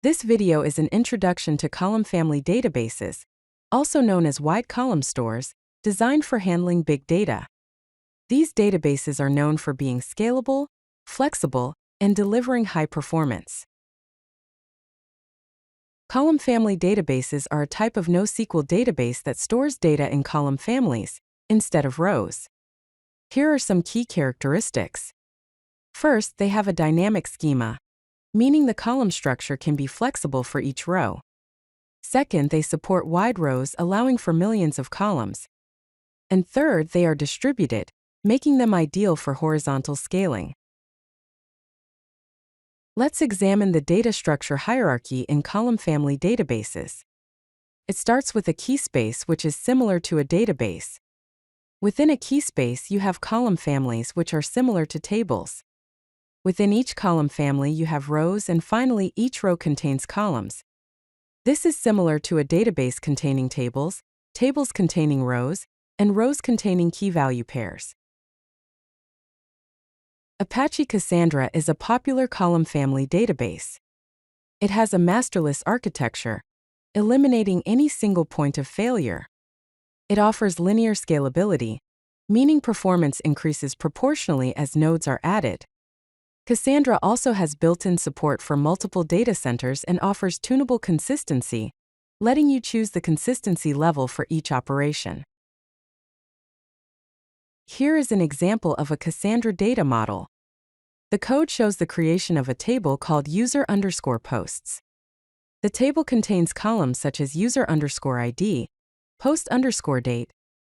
This video is an introduction to column family databases, also known as wide column stores, designed for handling big data. These databases are known for being scalable, flexible, and delivering high performance. Column family databases are a type of NoSQL database that stores data in column families, instead of rows. Here are some key characteristics. First, they have a dynamic schema, meaning the column structure can be flexible for each row. Second, they support wide rows, allowing for millions of columns. And third, they are distributed, making them ideal for horizontal scaling. Let's examine the data structure hierarchy in column family databases. It starts with a key space, which is similar to a database. Within a key space, you have column families, which are similar to tables. Within each column family, you have rows, and finally, each row contains columns. This is similar to a database containing tables, tables containing rows, and rows containing key value pairs. Apache Cassandra is a popular column family database. It has a masterless architecture, eliminating any single point of failure. It offers linear scalability, meaning performance increases proportionally as nodes are added. Cassandra also has built-in support for multiple data centers and offers tunable consistency, letting you choose the consistency level for each operation. Here is an example of a Cassandra data model. The code shows the creation of a table called user_posts. The table contains columns such as user_ID, post_date,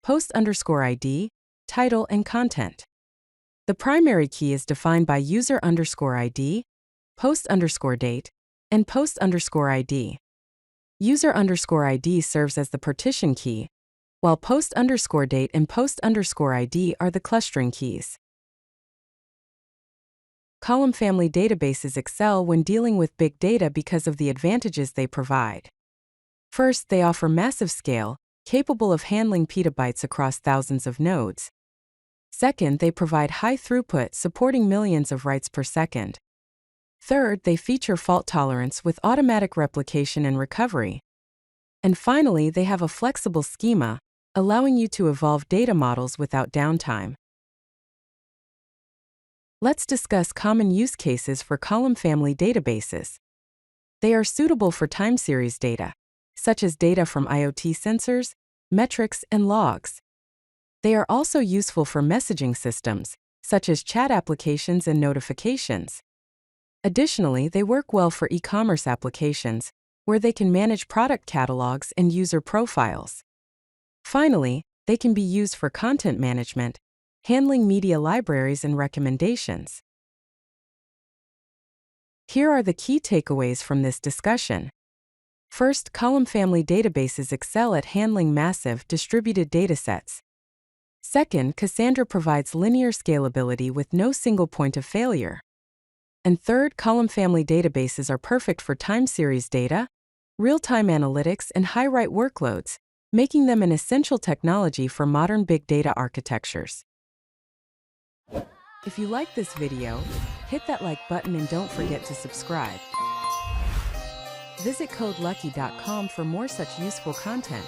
post_ID, title, and content. The primary key is defined by user_ID, post_date, and post_ID. User_ID serves as the partition key, while post_date and post_ID are the clustering keys. Column family databases excel when dealing with big data because of the advantages they provide. First, they offer massive scale, capable of handling petabytes across thousands of nodes. Second, they provide high throughput, supporting millions of writes per second. Third, they feature fault tolerance with automatic replication and recovery. And finally, they have a flexible schema, allowing you to evolve data models without downtime. Let's discuss common use cases for column family databases. They are suitable for time series data, such as data from IoT sensors, metrics, and logs. They are also useful for messaging systems, such as chat applications and notifications. Additionally, they work well for e-commerce applications, where they can manage product catalogs and user profiles. Finally, they can be used for content management, handling media libraries and recommendations. Here are the key takeaways from this discussion. First, column family databases excel at handling massive, distributed datasets. Second, Cassandra provides linear scalability with no single point of failure. And third, column family databases are perfect for time series data, real-time analytics, and high-write workloads, making them an essential technology for modern big data architectures. If you like this video, hit that like button and don't forget to subscribe. Visit codelucky.com for more such useful content.